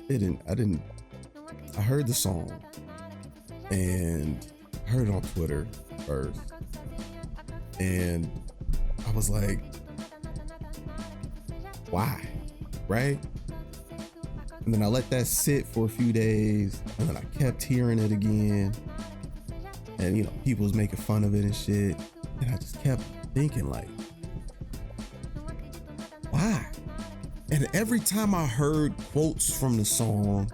I heard the song and heard it on Twitter first. And I was like, why? Right? And then I let that sit for a few days, and then I kept hearing it again. And, you know, people was making fun of it and shit. And I just kept thinking, like, why? And every time I heard quotes from the song,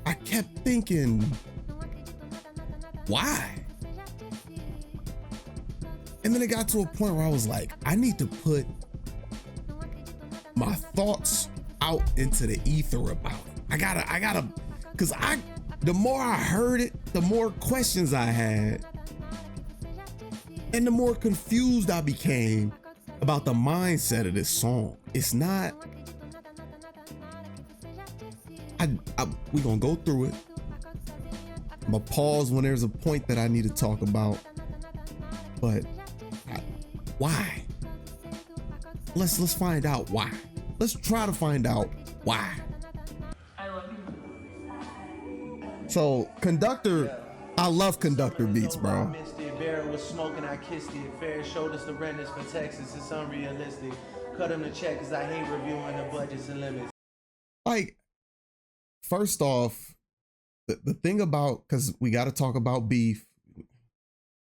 I kept thinking, why? And then it got to a point where I was like, I need to put my thoughts out into the ether about it. I gotta, cause the more I heard it, the more questions I had, and the more confused I became about the mindset of this song. It's not, we gonna go through it. I'm gonna pause when there's a point that I need to talk about, but why? Let's find out why. Let's try to find out why. I love you. So Conductor, I love Conductor beats, bro. Missed it, Barrel was smoking, I kissed it. Fair showed us the renters for Texas, it's unrealistic. Cut him the check cause I hate reviewing the budgets and limits. Like, first off, the thing about, cause we gotta talk about beef.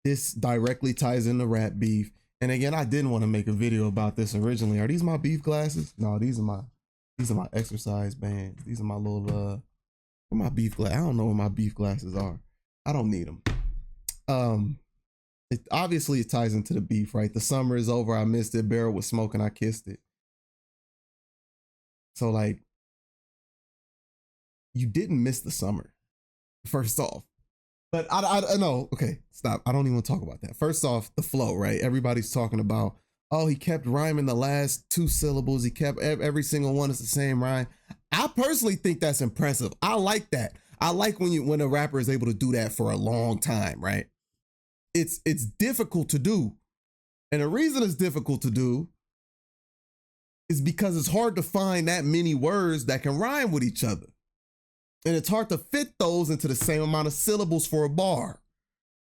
This directly ties into rap beef. And again, I didn't want to make a video about this originally. Are these my beef glasses? No, these are my exercise bands. These are my little where my beef glass. I don't know where my beef glasses are. I don't need them. It obviously it ties into the beef, right? The summer is over. I missed it. Barrel was smoking. I kissed it. So like, you didn't miss the summer. First off. But I know, okay, stop. I don't even want to talk about that. First off, the flow, right? Everybody's talking about, oh, he kept rhyming the last two syllables. He kept every single one is the same rhyme. I personally think that's impressive. I like that. I like when a rapper is able to do that for a long time, right? It's difficult to do. And the reason it's difficult to do is because it's hard to find that many words that can rhyme with each other. And it's hard to fit those into the same amount of syllables for a bar.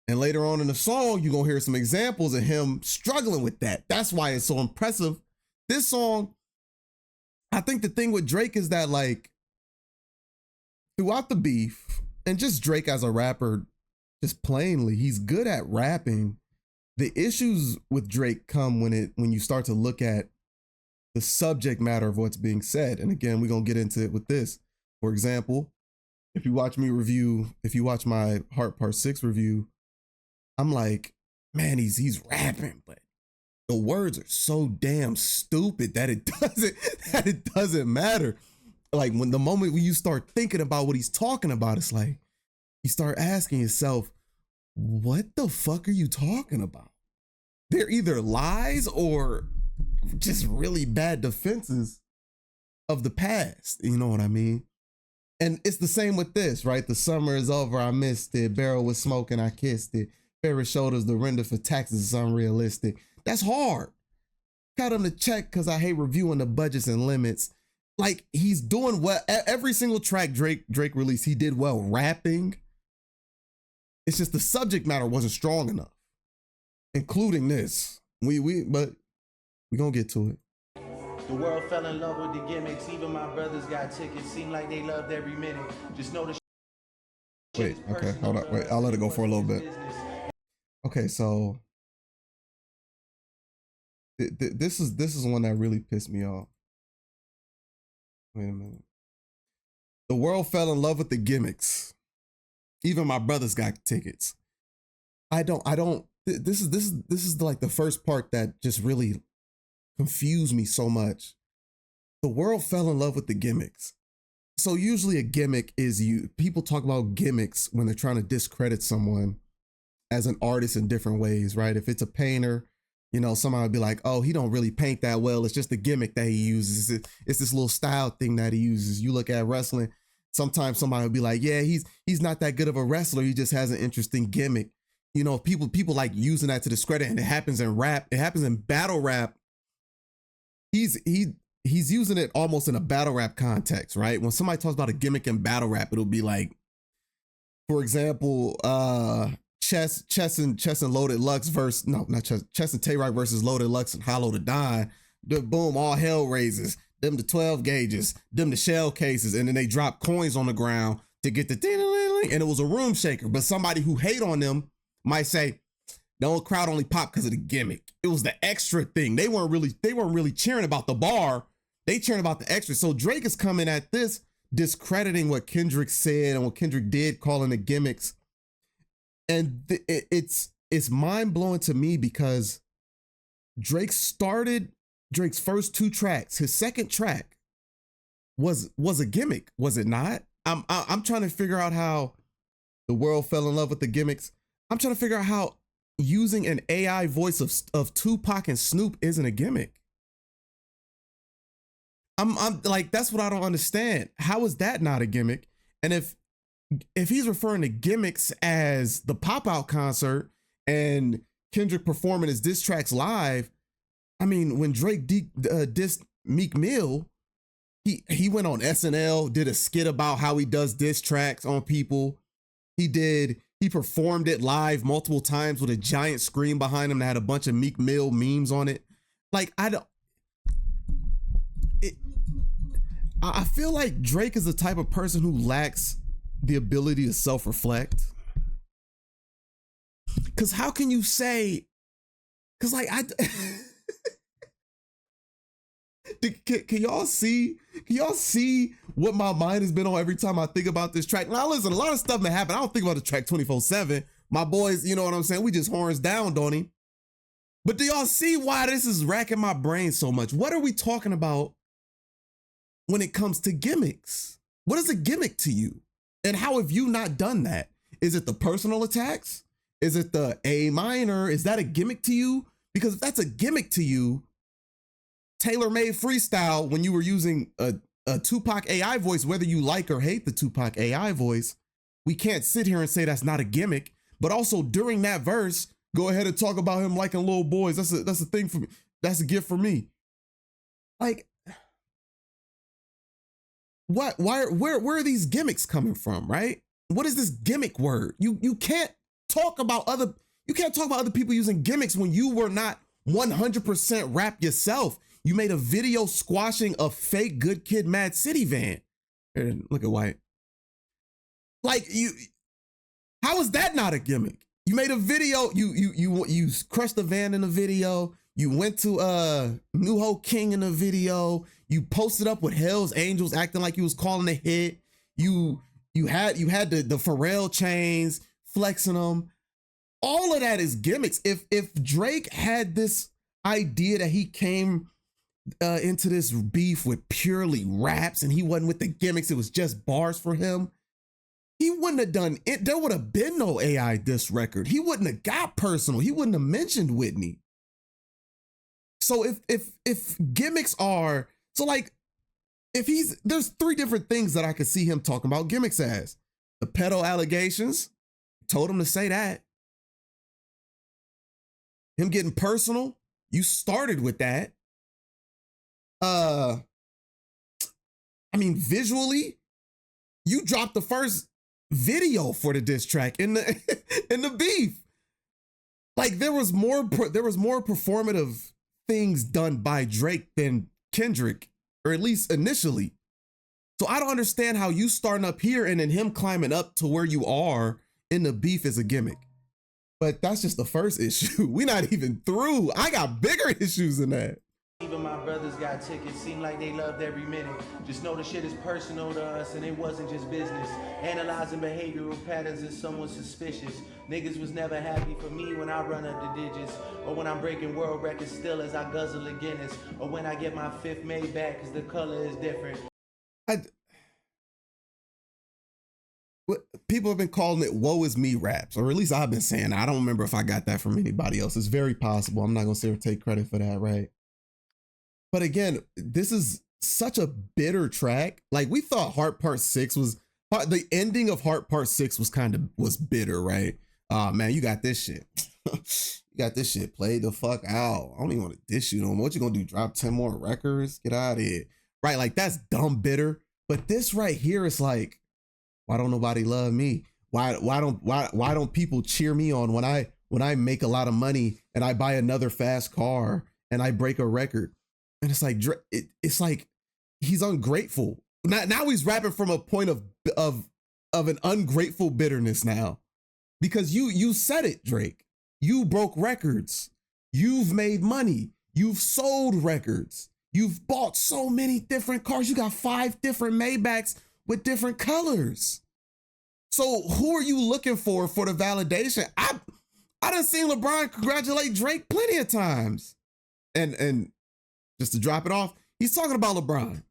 And later on in the song, you're going to hear some examples of him struggling with that. That's why it's so impressive. This song, I think the thing with Drake is that, like, throughout the beef, and just Drake as a rapper, just plainly, he's good at rapping. The issues with Drake come when you start to look at the subject matter of what's being said. And again, we're going to get into it with this. For example, if you watch my Heart Part 6 review, I'm like, man, he's rapping, but the words are so damn stupid that it doesn't matter. Like when you start thinking about what he's talking about, it's like you start asking yourself, what the fuck are you talking about? They're either lies or just really bad defenses of the past. You know what I mean? And it's the same with this, right? The summer is over, I missed it. Barrel was smoking, I kissed it. Favorite shoulders, the render for taxes is unrealistic. That's hard. Cut him the check because I hate reviewing the budgets and limits. Like, he's doing well. Every single track Drake released, he did well rapping. It's just the subject matter wasn't strong enough, including this. But we gonna get to it. The world fell in love with the gimmicks. Even my brothers got tickets. Seemed like they loved every minute. Just know the Wait, okay, hold on. Wait, I'll let it go for a little bit. Okay, so this is one that really pissed me off. Wait a minute. The world fell in love with the gimmicks. Even my brothers got tickets. This is like the first part that just really confused me so much. The world fell in love with the gimmicks. So usually a gimmick is people talk about gimmicks when they're trying to discredit someone as an artist in different ways, right? If it's a painter, you know, somebody would be like, oh, he don't really paint that well. It's just a gimmick that he uses. It's this little style thing that he uses. You look at wrestling, sometimes somebody would be like, yeah, he's not that good of a wrestler. He just has an interesting gimmick. You know, people like using that to discredit, and it happens in rap. It happens in battle rap. he's using it almost in a battle rap context, right? When somebody talks about a gimmick in battle rap, it'll be like, for example, Chess and Loaded Lux versus no, not Chess and Tay Rock versus Loaded Lux and Hollow to Die. The boom, all hell raises. Them the 12 gauges, them the shell cases, and then they drop coins on the ground to get the ding, and it was a room shaker. But somebody who hate on them might say, the old crowd only popped because of the gimmick. It was the extra thing. They weren't really cheering about the bar. They cheering about the extra. So Drake is coming at this, discrediting what Kendrick said and what Kendrick did, calling the gimmicks. And it's mind blowing to me because Drake started Drake's first 2 tracks. His second track was a gimmick, was it not? I'm trying to figure out how the world fell in love with the gimmicks. I'm trying to figure out how using an AI voice of Tupac and Snoop isn't a gimmick. I'm like, that's what I don't understand. How is that not a gimmick? And if he's referring to gimmicks as the Pop Out concert and Kendrick performing his diss tracks live, I mean, when Drake dissed Meek Mill, he went on SNL, did a skit about how he does diss tracks on people. He performed it live multiple times with a giant screen behind him that had a bunch of Meek Mill memes on it. Like, I feel like Drake is the type of person who lacks the ability to self-reflect. Cause how can you say, cause like can y'all see what my mind has been on every time I think about this track? Now listen, a lot of stuff may happen. I don't think about the track 24/7. My boys, you know what I'm saying? We just horns down, don't he? But do y'all see why this is racking my brain so much? What are we talking about when it comes to gimmicks? What is a gimmick to you? And how have you not done that? Is it the personal attacks? Is it the A minor? Is that a gimmick to you? Because if that's a gimmick to you, tailor-made freestyle when you were using a Tupac AI voice, whether you like or hate the Tupac AI voice, we can't sit here and say that's not a gimmick. But also during that verse, go ahead and talk about him liking little boys. That's a thing for me. That's a gift for me. Like, what? Where are these gimmicks coming from? Right? What is this gimmick word? You can't talk about other people using gimmicks when you were not 100% rap yourself. You made a video squashing a fake Good Kid, Mad City van. Here, look at White. Like, how is that not a gimmick? You made a video. You crushed the van in a video. You went to New Hope King in a video. You posted up with Hell's Angels acting like you was calling a hit. You had the Pharrell chains, flexing them. All of that is gimmicks. If Drake had this idea that he came into this beef with purely raps and he wasn't with the gimmicks, it was just bars for him, he wouldn't have done it. There would have been no AI diss record. He wouldn't have got personal. He wouldn't have mentioned Whitney. So if gimmicks are, so like, there's 3 different things that I could see him talking about gimmicks as. The pedo allegations, told him to say that. Him getting personal, you started with that. I mean, visually, you dropped the first video for the diss track in the beef. Like, there was more performative things done by Drake than Kendrick, or at least initially. So I don't understand how you starting up here and then him climbing up to where you are in the beef is a gimmick. But that's just the first issue. We're not even through. I got bigger issues than that. Even my brothers got tickets, seem like they loved every minute. Just know the shit is personal to us and it wasn't just business. Analyzing behavioral patterns is somewhat suspicious. Niggas was never happy for me when I run up the digits, or when I'm breaking world records still as I guzzle a Guinness, or when I get my 5th made back cause the color is different. People have been calling it woe is me raps, or at least I've been saying that. I don't remember if I got that from anybody else. It's very possible. I'm not gonna sit here and take credit for that, right? But again, this is such a bitter track. Like, we thought Heart Part 6 was, the ending of Heart Part 6 was bitter, right? Oh man, you got this shit. You got this shit played the fuck out. I don't even want to dish you no more. What you gonna do? Drop 10 more records? Get out of here. Right, like that's dumb bitter. But this right here is like, why don't nobody love me? Why don't people cheer me on when I make a lot of money and I buy another fast car and I break a record? And it's like it's like he's ungrateful. Now he's rapping from a point of an ungrateful bitterness now. Because you said it, Drake. You broke records. You've made money. You've sold records. You've bought so many different cars. You got 5 different Maybachs with different colors. So who are you looking for the validation? I done seen LeBron congratulate Drake plenty of times. And just to drop it off, he's talking about LeBron,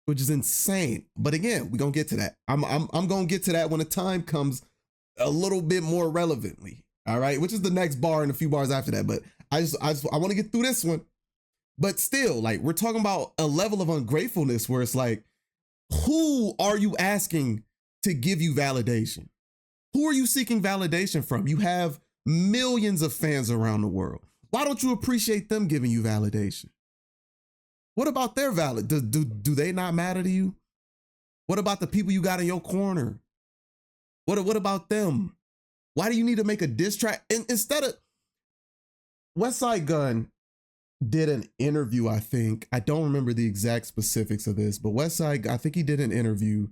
which is insane. But again, we're gonna get to that. I'm gonna get to that when the time comes a little bit more relevantly. All right, which is the next bar and a few bars after that. But I want to get through this one. But still, like, we're talking about a level of ungratefulness where it's like, who are you asking to give you validation? Who are you seeking validation from? You have millions of fans around the world. Why don't you appreciate them giving you validation? What about their do they not matter to you? What about the people you got in your corner? What about them? Why do you need to make a diss track? And instead of Westside Gunn did an interview, I think. I don't remember the exact specifics of this, but Westside, I think he did an interview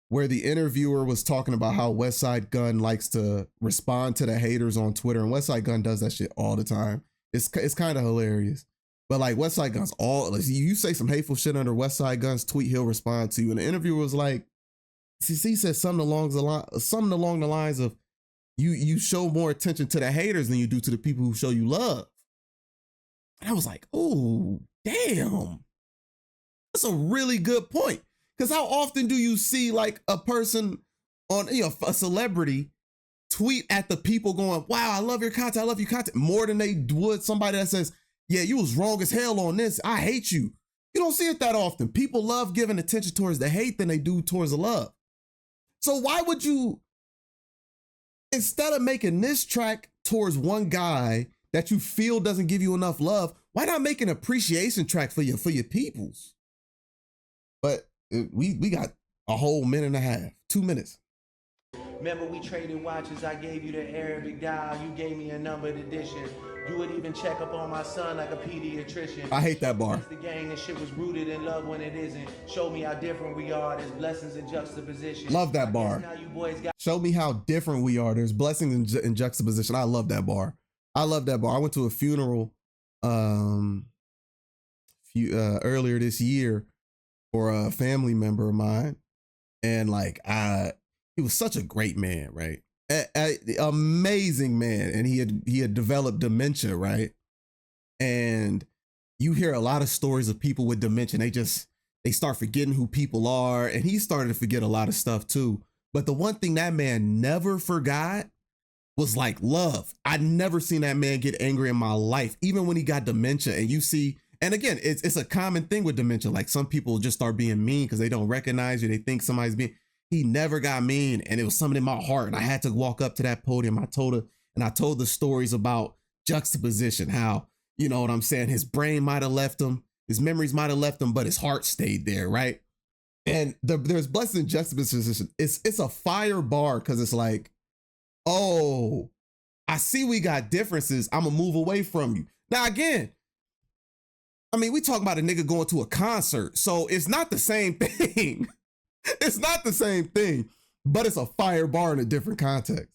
where the interviewer was talking about how Westside Gunn likes to respond to the haters on Twitter, and Westside Gunn does that shit all the time. It's kind of hilarious. But like Westside Gunn's you say some hateful shit under Westside Gunn's tweet, he'll respond to you. And the interviewer was like, he said something along the lines of, you show more attention to the haters than you do to the people who show you love. And I was like, oh, damn. That's a really good point. Because how often do you see like a person on, a celebrity tweet at the people going, wow, I love your content, I love your content, more than they would somebody that says, yeah, you was wrong as hell on this, I hate you. You don't see it that often. People love giving attention towards the hate than they do towards the love. So why would you, instead of making this track towards one guy that you feel doesn't give you enough love, why not make an appreciation track for your peoples? But we got a whole minute and a half, 2 minutes. Remember we traded watches, I gave you the Arabic dial, you gave me a numbered edition. You would even check up on my son like a pediatrician. I hate that bar. That's the gang, and shit was rooted in love when it isn't. Show me how different we are, there's blessings in juxtaposition. Love that bar. Now you boys got Show me how different we are, there's blessings in juxtaposition. I love that bar. I love that bar. I went to a funeral earlier this year for a family member of mine. And like, he was such a great man, right? Amazing man. And he had developed dementia, right? And you hear a lot of stories of people with dementia. They start forgetting who people are. And he started to forget a lot of stuff too. But the one thing that man never forgot was like love. I'd never seen that man get angry in my life, even when he got dementia. And you see, and again, it's a common thing with dementia. Like some people just start being mean because they don't recognize you. They think somebody's being. He never got mean, and it was something in my heart. And I had to walk up to that podium. I told the stories about juxtaposition, how, you know what I'm saying, his brain might have left him, his memories might have left him, but his heart stayed there, right? And there's blessing in juxtaposition. It's a fire bar because it's like, oh, I see we got differences. I'm gonna move away from you. Now again, I mean, we talk about a nigga going to a concert, so it's not the same thing. It's not the same thing, but it's a fire bar in a different context.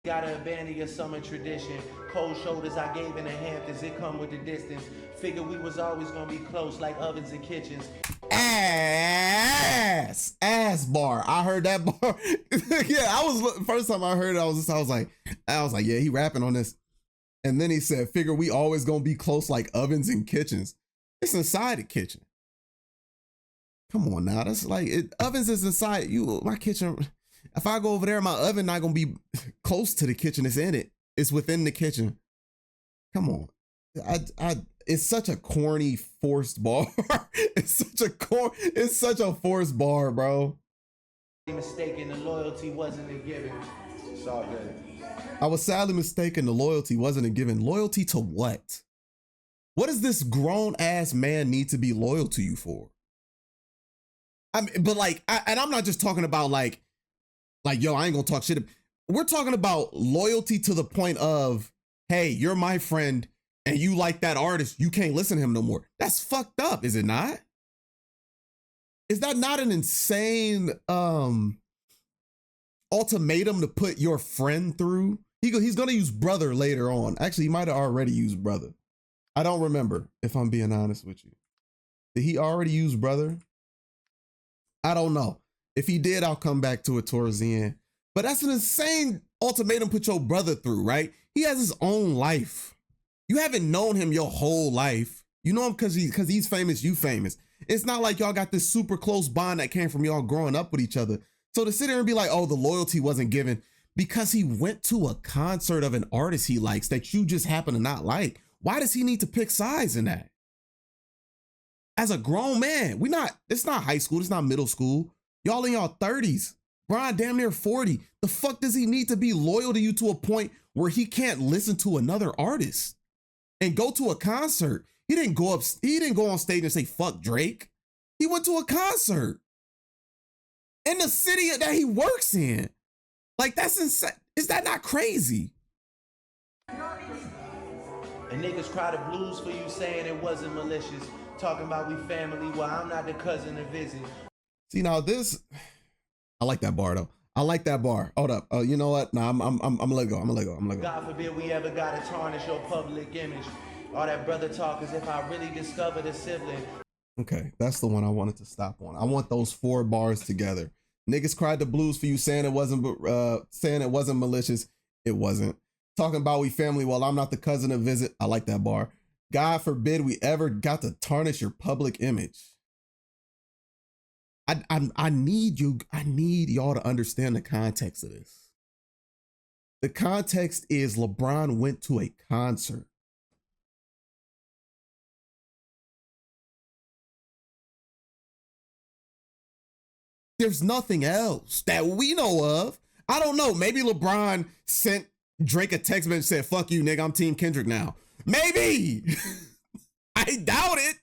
Gotta abandon your summer tradition. Cold shoulders I gave in the Hamptons, it come with the distance. Figure we was always gonna be close like ovens and kitchens. Ass bar. I heard that bar. Yeah, first time I heard it, I was like, yeah, he rapping on this. And then he said, figure we always gonna be close like ovens and kitchens. It's inside the kitchen. Come on now, that's like ovens is inside you. My kitchen. If I go over there, my oven not gonna be close to the kitchen. It's in it. It's within the kitchen. Come on, it's such a corny forced bar. It's such a forced bar, bro. Mistaken, the loyalty wasn't a given. It's all good. I was sadly mistaken. The loyalty wasn't a given. Loyalty to what? What does this grown ass man need to be loyal to you for? I mean, but like, and I'm not just talking about like, yo, I ain't gonna talk shit. We're talking about loyalty to the point of, hey, you're my friend and you like that artist, you can't listen to him no more. That's fucked up, is it not? Is that not an insane ultimatum to put your friend through? He's gonna use brother later on. Actually, he might have already used brother. I don't remember, if I'm being honest with you. Did he already use brother? I don't know. If he did, I'll come back to it towards the end. But that's an insane ultimatum to put your brother through, right? He has his own life. You haven't known him your whole life. You know him because he's famous, you famous. It's not like y'all got this super close bond that came from y'all growing up with each other. So to sit there and be like, oh, the loyalty wasn't given because he went to a concert of an artist he likes that you just happen to not like. Why does he need to pick sides in that? As a grown man, it's not high school, it's not middle school. Y'all in y'all 30s. Brian damn near 40. The fuck does he need to be loyal to you to a point where he can't listen to another artist and go to a concert? He didn't go on stage and say, fuck Drake. He went to a concert in the city that he works in. Like, that's insane. Is that not crazy? And niggas cry the blues for you saying it wasn't malicious. Talking about we family, well, I'm not the cousin to visit. See, now this, I like that bar though. I like that bar. Hold up. You know what? Nah, I'm gonna let go. I'm gonna let go. God forbid we ever gotta tarnish your public image. All that brother talk as if I really discovered a sibling. Okay, that's the one I wanted to stop on. I want those 4 bars together. Niggas cried the blues for you saying it wasn't malicious. It wasn't. Talking about we family, well, I'm not the cousin to visit. I like that bar. God forbid we ever got to tarnish your public image. I need y'all to understand the context of this. The context is LeBron went to a concert. There's nothing else that we know of. I don't know. Maybe LeBron sent Drake a text message and said, fuck you, nigga, I'm Team Kendrick now. Maybe. I doubt it.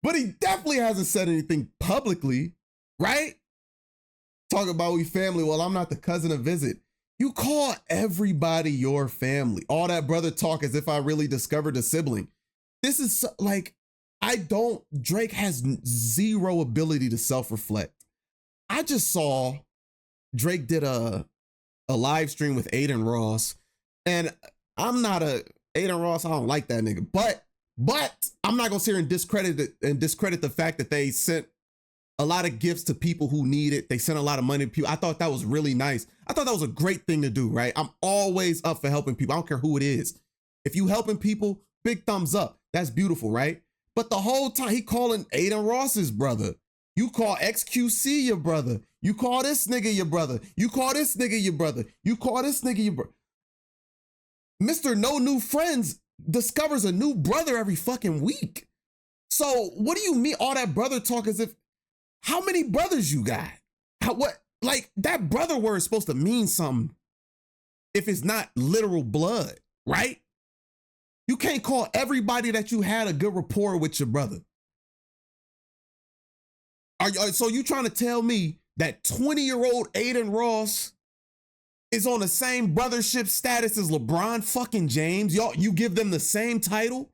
But he definitely hasn't said anything publicly, right? Talking about we family. Well, I'm not the cousin to visit. You call everybody your family. All that brother talk as if I really discovered a sibling. This is like, Drake has zero ability to self-reflect. I just saw Drake did a live stream with Aiden Ross, and I'm not Aiden Ross, I don't like that nigga, but I'm not gonna sit here and discredit the fact that they sent a lot of gifts to people who need it. They sent a lot of money to people. I thought that was really nice. I thought that was a great thing to do, right? I'm always up for helping people. I don't care who it is. If you helping people, big thumbs up. That's beautiful, right? But the whole time he calling Aiden Ross his brother. You call XQC your brother. You call this nigga your brother. You call this nigga your brother. You call this nigga your brother. Mr. No New Friends discovers a new brother every fucking week. So what do you mean all that brother talk as if, how many brothers you got? Like that brother word is supposed to mean something if it's not literal blood, right? You can't call everybody that you had a good rapport with your brother. So you trying to tell me that 20-year-old Aiden Ross is on the same brothership status as LeBron fucking James? You give them the same title?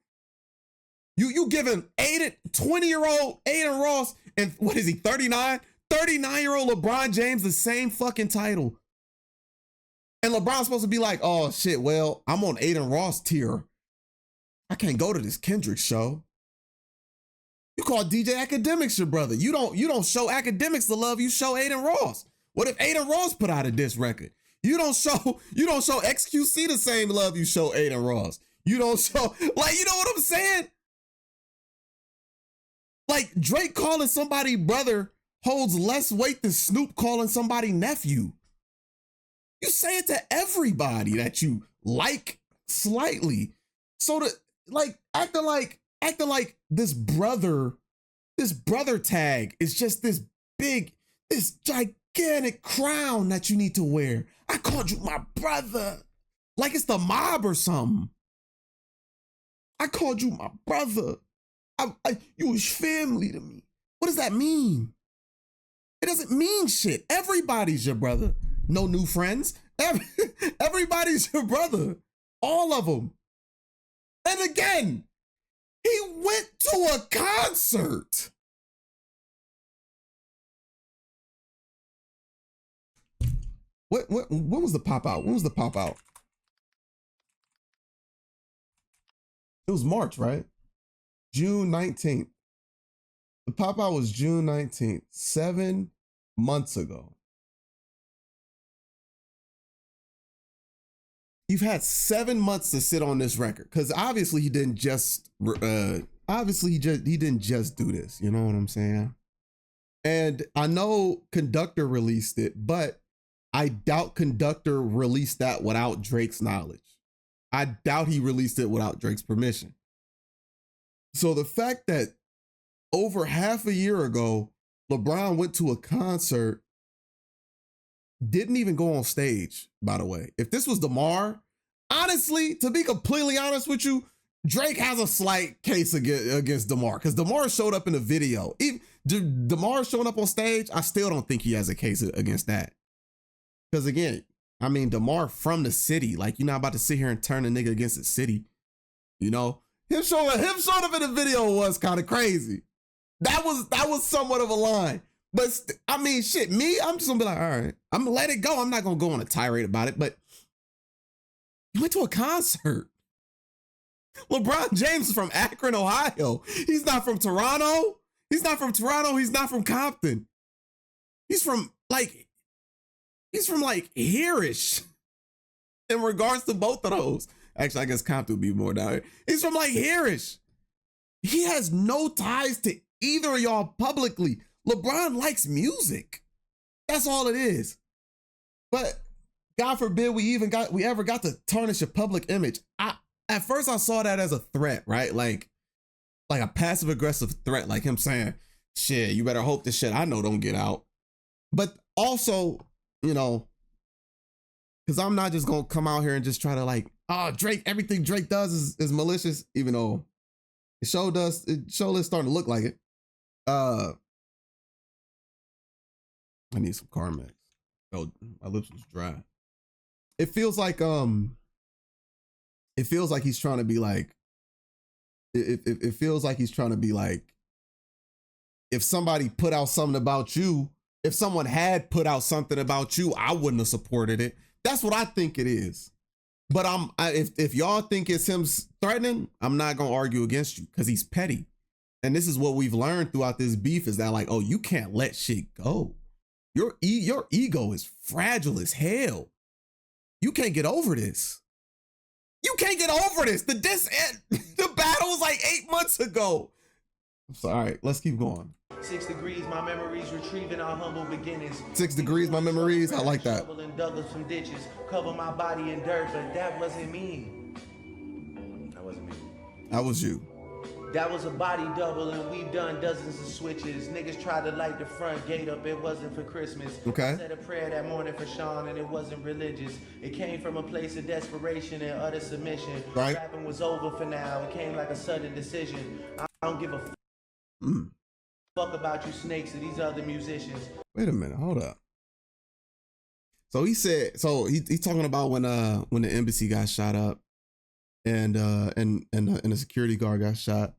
You giving 20-year-old Aiden Ross and what is he, 39? 39-year-old LeBron James the same fucking title. And LeBron's supposed to be like, oh shit, well, I'm on Aiden Ross tier. I can't go to this Kendrick show. You call DJ Academics your brother. You don't show Academics the love you show Aiden Ross. What if Aiden Ross put out a diss record? You don't show XQC the same love you show Aiden Ross. You don't show, like, you know what I'm saying? Like Drake calling somebody brother holds less weight than Snoop calling somebody nephew. You say it to everybody that you like slightly. So that like acting like this brother tag is just this gigantic gigantic crown that you need to wear. I called you my brother. Like it's the mob or something. I called you my brother. You was family to me. What does that mean? It doesn't mean shit. Everybody's your brother. No new friends. Everybody's your brother. All of them. And again, he went to a concert. What was the pop out? When was the pop out? It was March, right? June 19th. The pop out was June 19th, 7 months ago. You've had 7 months to sit on this record because obviously he didn't just he didn't just do this. You know what I'm saying? And I know Conductor released it, but I doubt Conductor released that without Drake's knowledge. I doubt he released it without Drake's permission. So the fact that over half a year ago, LeBron went to a concert, didn't even go on stage, by the way. If this was DeMar, honestly, to be completely honest with you, Drake has a slight case against DeMar because DeMar showed up in the video. Even DeMar showing up on stage, I still don't think he has a case against that. Because again, I mean, DeMar from the city, like you're not about to sit here and turn a nigga against the city. You know, him showing up in the video was kind of crazy. That was somewhat of a line. But I mean, shit, I'm just gonna be like, all right, I'm gonna let it go. I'm not gonna go on a tirade about it, but he went to a concert. LeBron James is from Akron, Ohio. He's not from Toronto. He's not from Compton. He's from here-ish in regards to both of those. Actually, I guess Compton would be more down here. He's from like here-ish. He has no ties to either of y'all publicly. LeBron likes music. That's all it is. But God forbid we ever got to tarnish a public image. At first I saw that as a threat, right? Like a passive aggressive threat, like him saying, shit, you better hope this shit I know don't get out. But also, you know, because I'm not just gonna come out here and just try to like, oh, Drake, everything Drake does is malicious, even though it sure is starting to look like it. I need some Carmex. Oh, my lips was dry. It feels like he's trying to be like, it feels like he's trying to be like, if somebody put out something about you, if someone had put out something about you, I wouldn't have supported it. That's what I think it is. But if y'all think it's him threatening, I'm not gonna argue against you because he's petty. And this is what we've learned throughout this beef is that like, oh, you can't let shit go. Your ego is fragile as hell. You can't get over this. You can't get over this. The battle was like 8 months ago. I'm sorry. Let's keep going. 6 degrees, my memories retrieving our humble beginnings. 6 degrees, my memories. I like that. Shovel and dug up some ditches, cover my body in dirt, but that wasn't me. That wasn't me. That was you. That was a body double, and we've done dozens of switches. Niggas tried to light the front gate up, it wasn't for Christmas. Okay. I said a prayer that morning for Sean, and it wasn't religious. It came from a place of desperation and utter submission. Right. Rapping was over for now, it came like a sudden decision. I don't give a fuck about you snakes or these other musicians. Wait a minute, hold up. So he said, he's talking about when the embassy got shot up and the security guard got shot.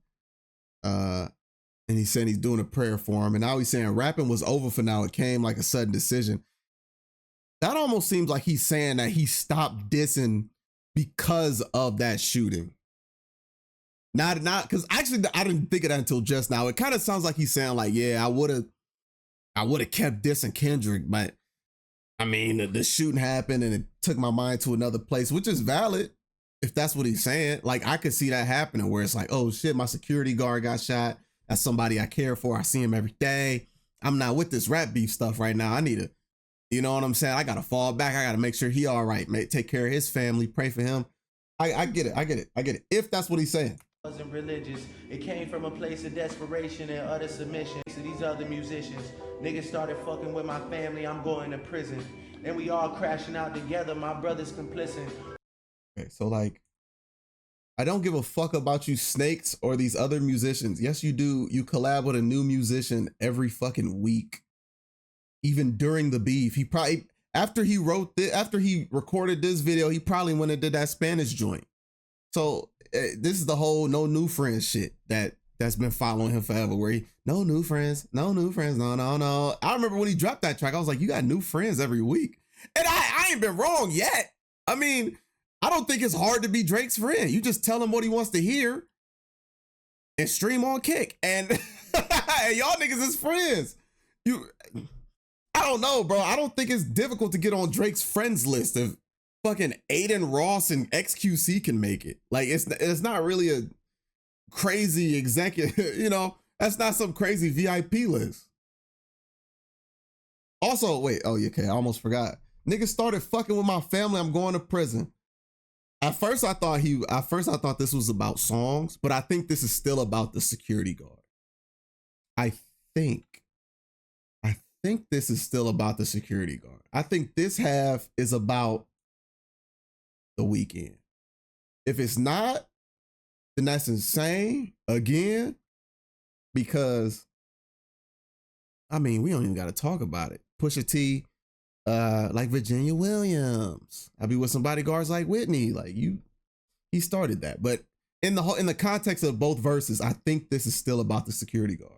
And he's saying he's doing a prayer for him. And now he's saying rapping was over for now. It came like a sudden decision. That almost seems like he's saying that he stopped dissing because of that shooting. Not because actually I didn't think of that until just now. It kind of sounds like he's saying like, yeah, I would have kept dissing Kendrick, but I mean the shooting happened and it took my mind to another place, which is valid if that's what he's saying. Like I could see that happening where it's like, oh shit, my security guard got shot. That's somebody I care for. I see him every day. I'm not with this rap beef stuff right now. I need to, you know what I'm saying? I got to fall back. I got to make sure he all right, mate. Take care of his family. Pray for him. I get it. If that's what he's saying. wasn't religious. It came from a place of desperation and utter submission to these other musicians. Niggas started fucking with my family, I'm going to prison. And we all crashing out together, my brother's complicit. Okay, so like, I don't give a fuck about you snakes or these other musicians. Yes, you do. You collab with a new musician every fucking week. Even during the beef, he probably, after he recorded this video, he probably went and did that Spanish joint. So this is the whole no new friends shit that's been following him forever, where he, no new friends, no new friends, no. I remember when he dropped that track, I was like, you got new friends every week. And I ain't been wrong yet. I mean, I don't think it's hard to be Drake's friend. You just tell him what he wants to hear and stream on Kick. And y'all niggas is friends. I don't know, bro. I don't think it's difficult to get on Drake's friends list if fucking Aiden Ross and XQC can make it. Like, it's not really a crazy executive, you know, that's not some crazy VIP list. Also, wait, oh, yeah, okay, I almost forgot. Niggas started fucking with my family, I'm going to prison. At first I thought this was about songs, but I think this is still about the security guard. I think this is still about the security guard. I think this half is about the weekend. If it's not, then that's insane again, because I mean, we don't even got to talk about it. Pusha T, like Virginia Williams. I be with some bodyguards like Whitney. Like he started that. But in the context of both verses, I think this is still about the security guard.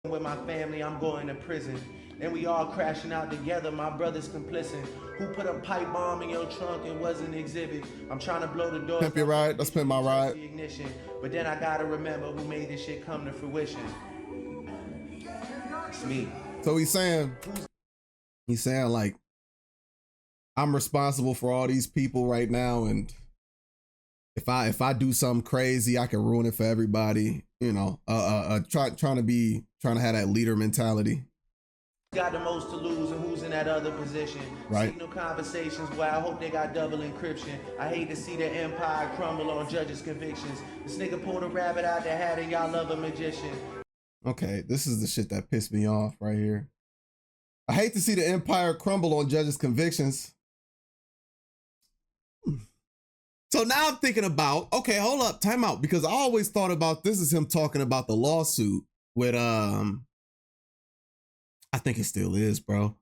With my family, I'm going to prison. And we all crashing out together, my brother's complicit. Who put a pipe bomb in your trunk and was an exhibit? I'm trying to blow the door. Pimp your ride, let's pimp my ride. Ignition. But then I gotta remember who made this shit come to fruition. It's me. So he's saying like, I'm responsible for all these people right now, and if I do something crazy, I can ruin it for everybody. You know, trying to have that leader mentality. Got the most to lose and who's in that other position. Right. Signal conversations where I hope they got double encryption. I hate to see the empire crumble on judges' convictions. This nigga pulled a rabbit out the hat and y'all love a magician. Okay, this is the shit that pissed me off right here. I hate to see the empire crumble on judges' convictions. So now I'm thinking about, okay, hold up, time out, because I always thought about this as him talking about the lawsuit with I think it still is, bro.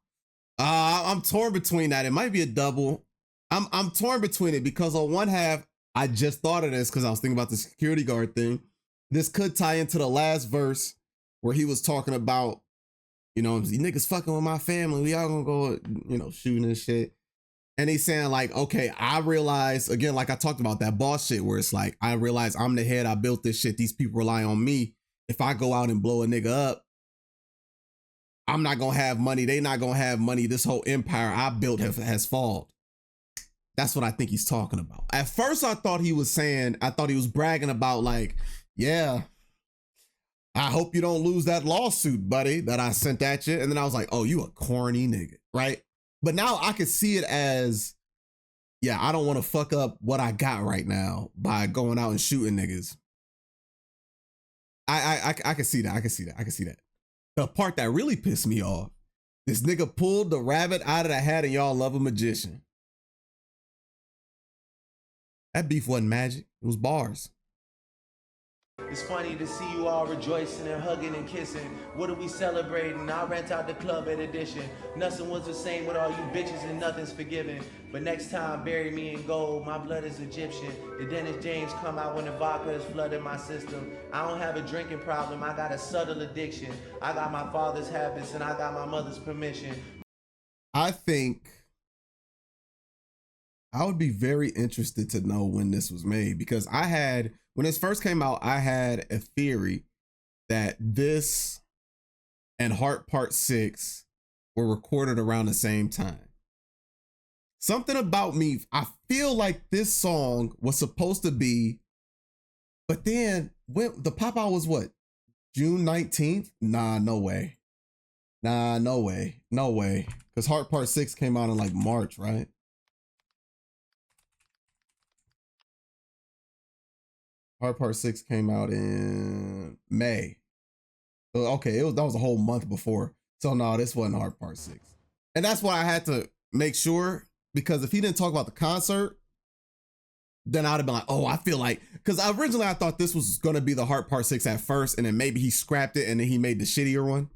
I'm torn between that. It might be a double. I'm torn between it because on one half, I just thought of this because I was thinking about the security guard thing. This could tie into the last verse where he was talking about, you know, you niggas fucking with my family. We all gonna go, you know, shooting and shit. And he's saying like, okay, I realize, again, like I talked about that boss shit where it's like, I realize I'm the head. I built this shit. These people rely on me. If I go out and blow a nigga up, I'm not gonna have money. They not gonna have money. This whole empire I built has fallen. That's what I think he's talking about. At first, I thought he was bragging about like, yeah, I hope you don't lose that lawsuit, buddy, that I sent at you. And then I was like, oh, you a corny nigga, right? But now I can see it as, yeah, I don't want to fuck up what I got right now by going out and shooting niggas. I can see that. I can see that. The part that really pissed me off, this nigga pulled the rabbit out of the hat and y'all love a magician. That beef wasn't magic. It was bars. It's funny to see you all rejoicing and hugging and kissing. What are we celebrating? I rent out the club at Edition. Nothing was the same with all you bitches and nothing's forgiven. But next time, bury me in gold. My blood is Egyptian. The Dennis James come out when the vodka is flooding my system. I don't have a drinking problem. I got a subtle addiction. I got my father's habits and I got my mother's permission. I think I would be very interested to know when this was made, because when this first came out, I had a theory that this and Heart Part 6 were recorded around the same time. Something about me, I feel like this song was supposed to be, but then when the pop out was what? June 19th? Nah, no way. Nah, no way. No way. Because Heart Part 6 came out in like March, right? Hard Part 6 came out in May. Okay, that was a whole month before. So no, this wasn't Hard Part 6. And that's why I had to make sure, because if he didn't talk about the concert, then I'd have been like, oh, I feel like, because originally I thought this was going to be the Hard Part 6 at first, and then maybe he scrapped it and then he made the shittier one.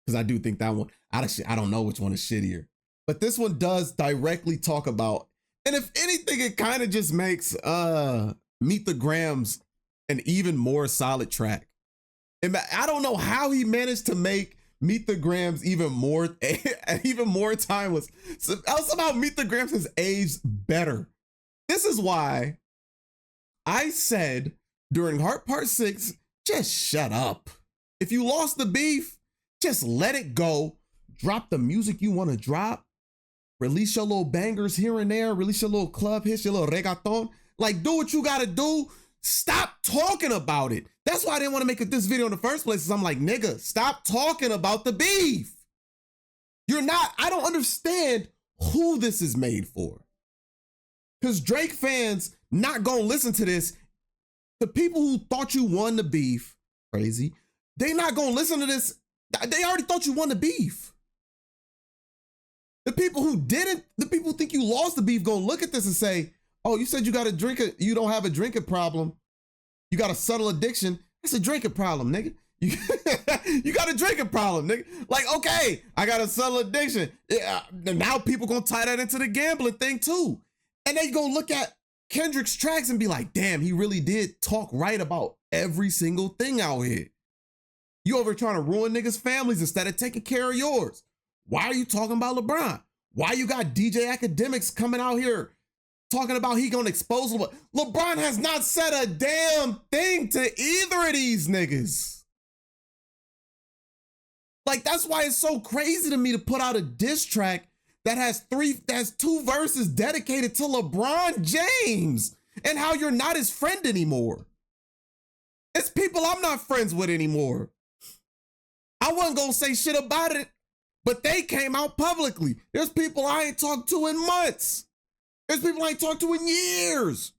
Because I do think that one, I don't know which one is shittier. But this one does directly talk about, and if anything, it kind of just makes Meet the Grams an even more solid track. And I don't know how he managed to make Meet the Grams even more timeless. So somehow Meet the Grams has aged better. This is why I said during Heart Part 6, just shut up. If you lost the beef, just let it go. Drop the music you want to drop. Release your little bangers here and there. Release your little club hits, your little reggaeton. Like, do what you got to do. Stop talking about it. That's why I didn't want to make this video in the first place. Is I'm like, nigga, stop talking about the beef. I don't understand who this is made for. Because Drake fans not gonna listen to this. The people who thought you won the beef, crazy, they not gonna listen to this. They already thought you won the beef. The people who didn't, the people who think you lost the beef gonna look at this and say, oh, you said you got a drinker, you don't have a drinking problem. You got a subtle addiction. That's a drinking problem, nigga. You got a drinking problem, nigga. Like, okay, I got a subtle addiction. Yeah, now people gonna tie that into the gambling thing too. And they gonna look at Kendrick's tracks and be like, damn, he really did talk right about every single thing out here. You over trying to ruin niggas' families instead of taking care of yours. Why are you talking about LeBron? Why you got DJ Academics coming out here talking about he gonna expose LeBron? LeBron has not said a damn thing to either of these niggas. Like, that's why it's so crazy to me to put out a diss track that has two verses dedicated to LeBron James and how you're not his friend anymore. It's people I'm not friends with anymore. I wasn't gonna say shit about it, but they came out publicly. There's people I ain't talked to in months. There's people I ain't talked to in years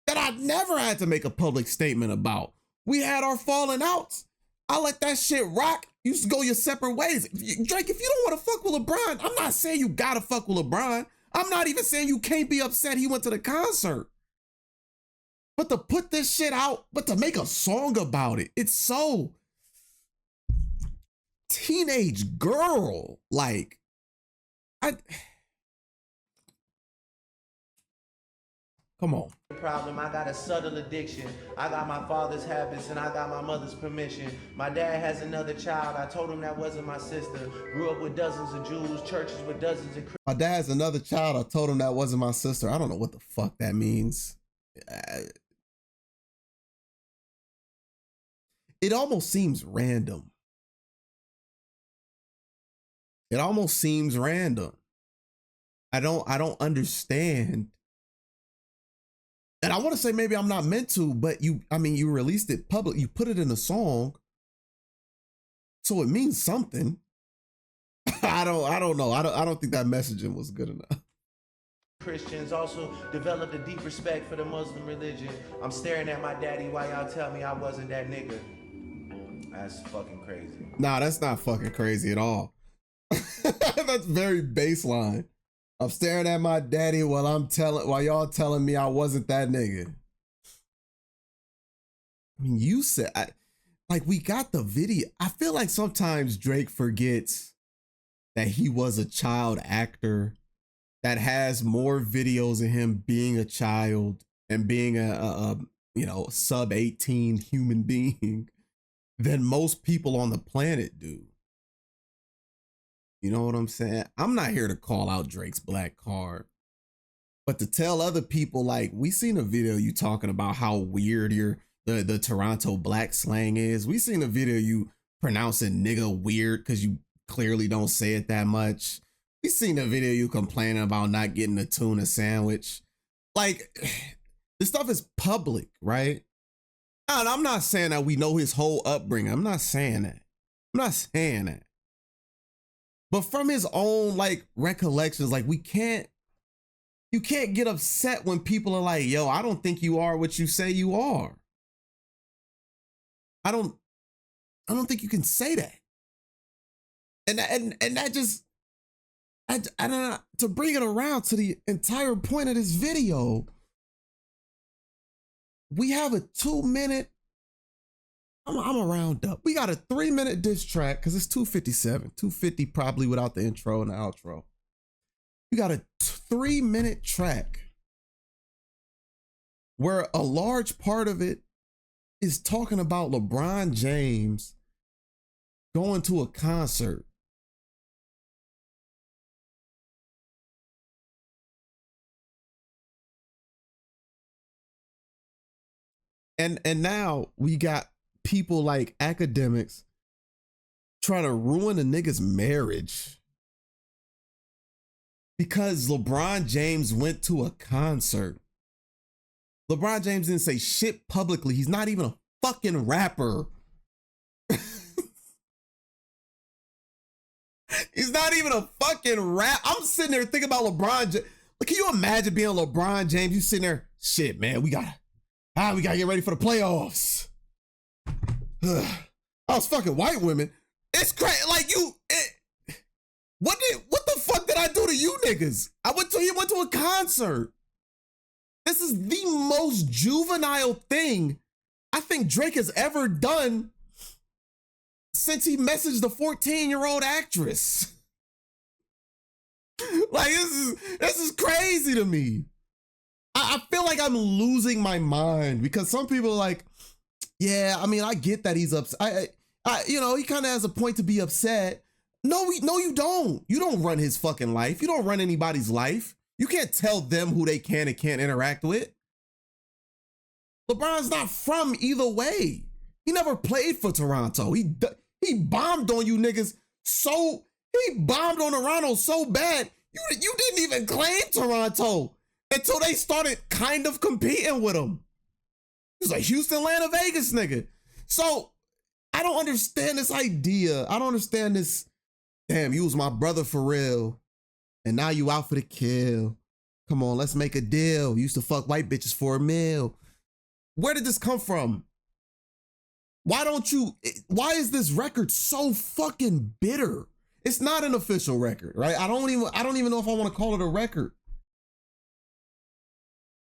that I never had to make a public statement about. We had our falling outs. I let that shit rock. You used to go your separate ways. Drake, if you don't want to fuck with LeBron, I'm not saying you gotta fuck with LeBron. I'm not even saying you can't be upset he went to the concert. But to put this shit out, but to make a song about it, it's so teenage girl. Like, come on. Problem, I got a subtle addiction. I got my father's habits and I got my mother's permission. My dad has another child. I told him that wasn't my sister. Grew up with dozens of Jews, churches with dozens of My dad has another child. I told him that wasn't my sister. I don't know what the fuck that means. It almost seems random. It almost seems random. I don't understand. And I want to say maybe I'm not meant to, but you released it public. You put it in a song. So it means something. I don't know. I don't think that messaging was good enough. Christians also developed a deep respect for the Muslim religion. I'm staring at my daddy while y'all tell me I wasn't that nigga. That's fucking crazy. Nah, that's not fucking crazy at all. That's very baseline. I'm staring at my daddy while y'all telling me I wasn't that nigga. I mean, you said, like, we got the video. I feel like sometimes Drake forgets that he was a child actor that has more videos of him being a child and being a sub 18 human being than most people on the planet do. You know what I'm saying? I'm not here to call out Drake's black card, but to tell other people, like, we seen a video you talking about how weird the Toronto black slang is. We seen a video you pronouncing nigga weird because you clearly don't say it that much. We seen a video you complaining about not getting a tuna sandwich. Like, this stuff is public, right? And I'm not saying that we know his whole upbringing. I'm not saying that. But from his own, like, recollections, like, you can't get upset when people are like, yo, I don't think you are what you say you are. I don't think you can say that. And that just, I don't know, to bring it around to the entire point of this video, we have a 2 minute, I'm a round up. We got a 3 minute diss track because it's 2:57, 2:50 probably without the intro and the outro. We got a 3 minute track where a large part of it is talking about LeBron James going to a concert. And now we got people like academics trying to ruin a nigga's marriage because LeBron James went to a concert. LeBron James didn't say shit publicly. He's not even a fucking rapper. He's not even a fucking rap. I'm sitting there thinking about LeBron James. Can you imagine being LeBron James? You sitting there, shit, man, we gotta get ready for the playoffs. I was fucking white women. It's crazy. Like what the fuck did I do to you niggas? He went to a concert. This is the most juvenile thing I think Drake has ever done since he messaged the 14-year-old actress. Like this is crazy to me. I feel like I'm losing my mind because some people are like, yeah, I mean, I get that he's upset. You know, he kind of has a point to be upset. No, you don't. You don't run his fucking life. You don't run anybody's life. You can't tell them who they can and can't interact with. LeBron's not from either way. He never played for Toronto. He bombed on you niggas he bombed on Toronto so bad, you didn't even claim Toronto until they started kind of competing with him. He was a Houston, Atlanta, Vegas nigga. So I don't understand this idea. I don't understand this. Damn, you was my brother for real. And now you out for the kill. Come on, let's make a deal. You used to fuck white bitches for a meal. Where did this come from? Why is this record so fucking bitter? It's not an official record, right? I don't even know if I want to call it a record.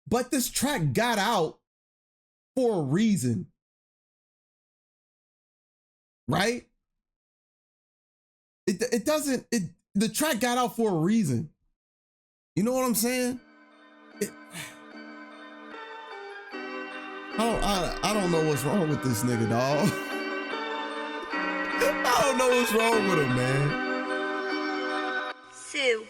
But this track got out for a reason. Right? The track got out for a reason. You know what I'm saying? I don't know what's wrong with this nigga, dog. I don't know what's wrong with him, man. Sue.